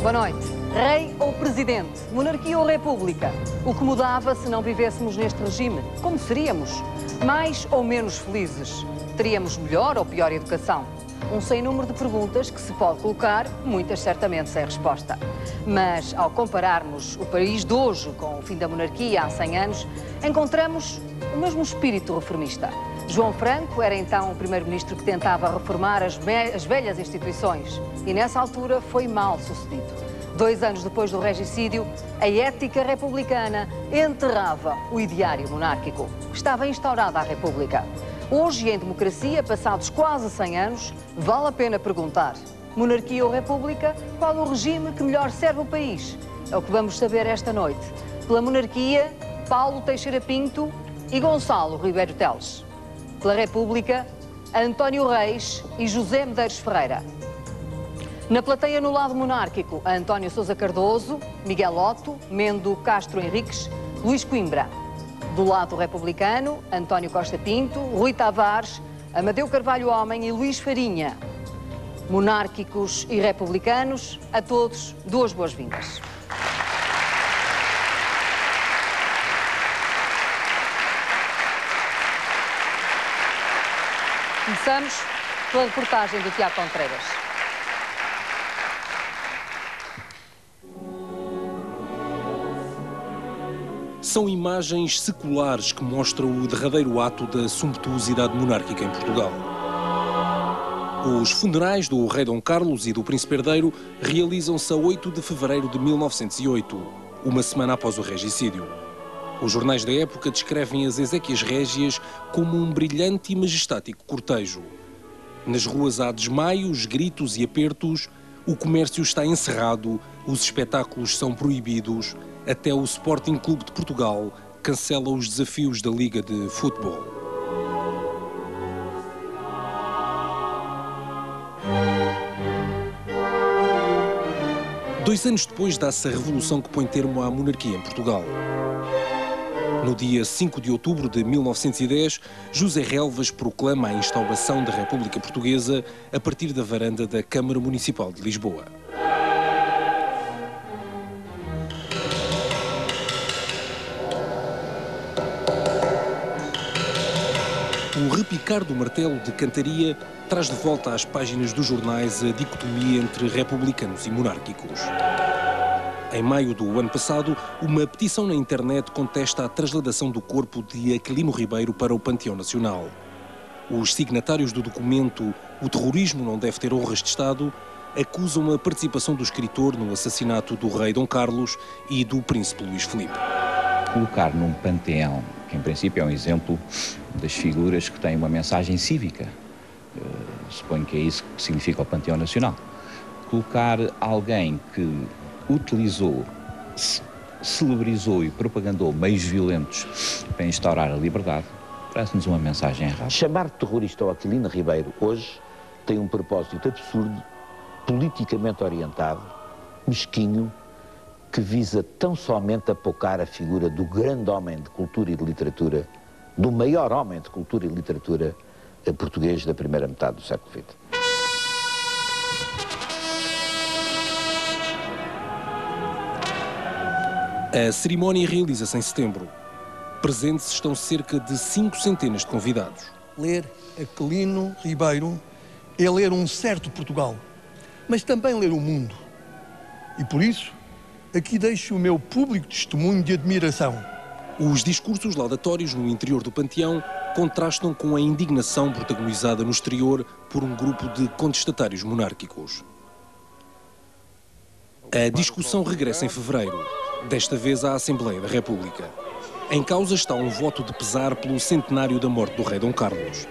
Boa noite. Rei ou presidente? Monarquia ou república? O que mudava se não vivêssemos neste regime? Como seríamos? Mais ou menos felizes? Teríamos melhor ou pior educação? Um sem número de perguntas que se pode colocar, muitas certamente sem resposta. Mas, ao compararmos o país de hoje com o fim da monarquia há 100 anos, encontramos o mesmo espírito reformista. João Franco era então o primeiro-ministro que tentava reformar as velhas instituições e, nessa altura, foi mal sucedido. 2 anos depois do regicídio, a ética republicana enterrava o ideário monárquico. Estava instaurada a República. Hoje, em democracia, passados quase 100 anos, vale a pena perguntar: monarquia ou república? Qual o regime que melhor serve o país? É o que vamos saber esta noite. Pela monarquia, Paulo Teixeira Pinto e Gonçalo Ribeiro Teles. Pela república, António Reis e José Medeiros Ferreira. Na plateia, no lado monárquico, António Sousa Cardoso, Miguel Otto, Mendo Castro Henriques, Luís Coimbra. Do lado republicano, António Costa Pinto, Rui Tavares, Amadeu Carvalho Homem e Luís Farinha. Monárquicos e republicanos, a todos, 2 boas-vindas. Começamos pela reportagem do Tiago Contreiras. São imagens seculares que mostram o derradeiro ato da sumptuosidade monárquica em Portugal. Os funerais do rei Dom Carlos e do príncipe herdeiro realizam-se a 8 de fevereiro de 1908, uma semana após o regicídio. Os jornais da época descrevem as exéquias régias como um brilhante e majestático cortejo. Nas ruas há desmaios, gritos e apertos, o comércio está encerrado, os espetáculos são proibidos, até o Sporting Clube de Portugal cancela os desafios da Liga de Futebol. Dois anos depois dá-se a revolução que põe termo à monarquia em Portugal. No dia 5 de outubro de 1910, José Relvas proclama a instauração da República Portuguesa a partir da varanda da Câmara Municipal de Lisboa. O repicar do martelo de cantaria traz de volta às páginas dos jornais a dicotomia entre republicanos e monárquicos. Em maio do ano passado, uma petição na internet contesta a trasladação do corpo de Aquilino Ribeiro para o Panteão Nacional. Os signatários do documento "O terrorismo não deve ter honras de Estado" acusam a participação do escritor no assassinato do rei Dom Carlos e do príncipe Luís Filipe. Colocar num panteão, que em princípio é um exemplo das figuras que têm uma mensagem cívica, suponho que é isso que significa o Panteão Nacional, colocar alguém que utilizou, celebrizou e propagandou meios violentos para instaurar a liberdade, parece-nos uma mensagem errada. Chamar de terrorista ao Aquilino Ribeiro hoje tem um propósito absurdo, politicamente orientado, mesquinho, que visa tão somente apocar a figura do grande homem de cultura e de literatura, do maior homem de cultura e literatura português da primeira metade do século XX. A cerimónia realiza-se em setembro. Presentes estão cerca de 5 centenas de convidados. Ler Aquilino Ribeiro é ler um certo Portugal, mas também ler o mundo. E por isso, aqui deixo o meu público testemunho de admiração. Os discursos laudatórios no interior do panteão contrastam com a indignação protagonizada no exterior por um grupo de contestatários monárquicos. A discussão regressa em fevereiro, desta vez à Assembleia da República. Em causa está um voto de pesar pelo centenário da morte do rei Dom Carlos.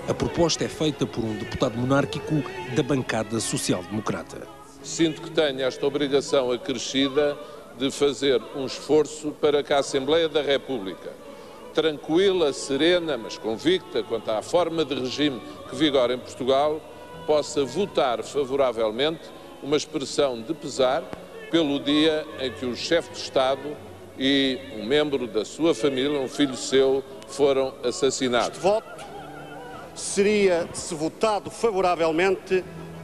A proposta é feita por um deputado monárquico da bancada social-democrata. Sinto que tenho esta obrigação acrescida de fazer um esforço para que a Assembleia da República, tranquila, serena, mas convicta quanto à forma de regime que vigora em Portugal, possa votar favoravelmente uma expressão de pesar pelo dia em que o chefe de Estado e um membro da sua família, um filho seu, foram assassinados. Este voto seria, se votado favoravelmente,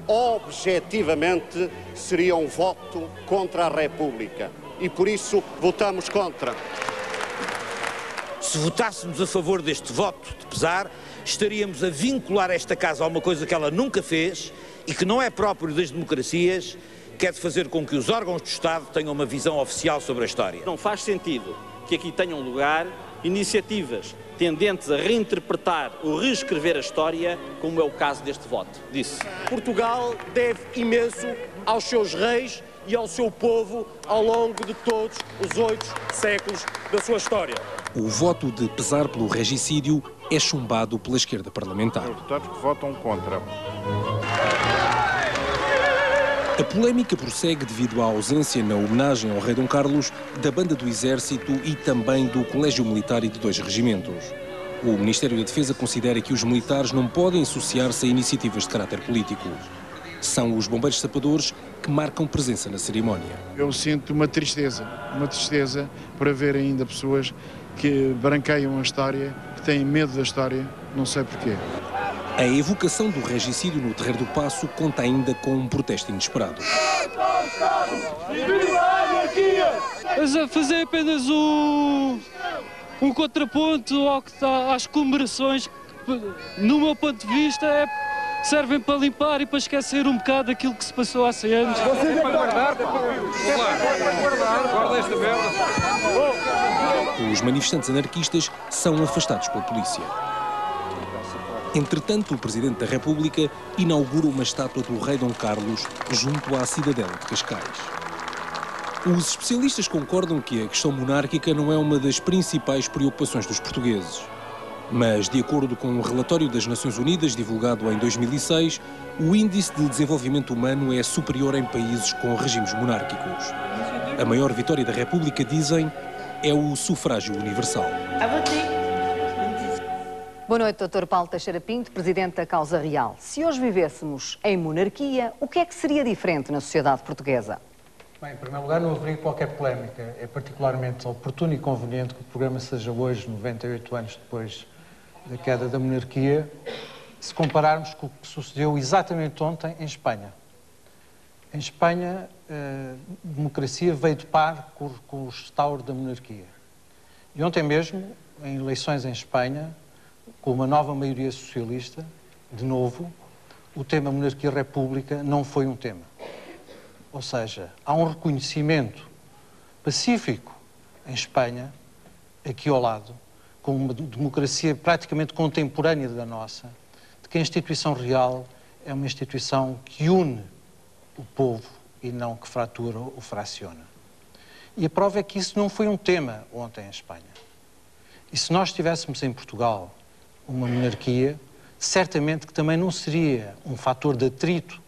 objetivamente seria um voto contra a República. E por isso votamos contra. Se votássemos a favor deste voto de pesar, estaríamos a vincular esta Casa a uma coisa que ela nunca fez e que não é próprio das democracias, que é de fazer com que os órgãos do Estado tenham uma visão oficial sobre a história. Não faz sentido que aqui tenham lugar iniciativas tendentes a reinterpretar ou reescrever a história, como é o caso deste voto. Disse. Portugal deve imenso aos seus reis e ao seu povo ao longo de todos os 8 séculos da sua história. O voto de pesar pelo regicídio é chumbado pela esquerda parlamentar. Os deputados que votam contra. A polémica prossegue devido à ausência na homenagem ao rei Dom Carlos da Banda do Exército e também do Colégio Militar e de 2 regimentos. O Ministério da Defesa considera que os militares não podem associar-se a iniciativas de caráter político. São os bombeiros sapadores que marcam presença na cerimónia. Eu sinto uma tristeza por haver ainda pessoas que branqueiam a história, que têm medo da história, não sei porquê. A evocação do regicídio no Terreiro do Paço conta ainda com um protesto inesperado. Mas a fazer apenas um contraponto às comemorações que, no meu ponto de vista, servem para limpar e para esquecer um bocado aquilo que se passou há 100 anos. Os manifestantes anarquistas são afastados pela polícia. Entretanto, o Presidente da República inaugura uma estátua do rei Dom Carlos junto à Cidadela de Cascais. Os especialistas concordam que a questão monárquica não é uma das principais preocupações dos portugueses. Mas, de acordo com um relatório das Nações Unidas divulgado em 2006, o índice de desenvolvimento humano é superior em países com regimes monárquicos. A maior vitória da República, dizem, é o sufrágio universal. Boa noite, Dr. Paulo Teixeira Pinto, Presidente da Causa Real. Se hoje vivêssemos em monarquia, o que é que seria diferente na sociedade portuguesa? Bem, em primeiro lugar, não haveria qualquer polémica. É particularmente oportuno e conveniente que o programa seja hoje, 98 anos depois da queda da monarquia, se compararmos com o que sucedeu exatamente ontem em Espanha. Em Espanha, a democracia veio de par com o restauro da monarquia. E ontem mesmo, em eleições em Espanha, com uma nova maioria socialista, de novo, o tema monarquia-república não foi um tema. Ou seja, há um reconhecimento pacífico em Espanha, aqui ao lado, com uma democracia praticamente contemporânea da nossa, de que a instituição real é uma instituição que une o povo e não que fratura ou fraciona. E a prova é que isso não foi um tema ontem em Espanha. E se nós tivéssemos em Portugal uma monarquia, certamente que também não seria um fator de atrito,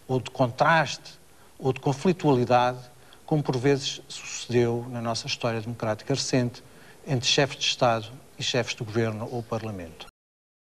ou de contraste, ou de conflitualidade, como por vezes sucedeu na nossa história democrática recente, entre chefes de Estado e chefes de governo ou parlamento.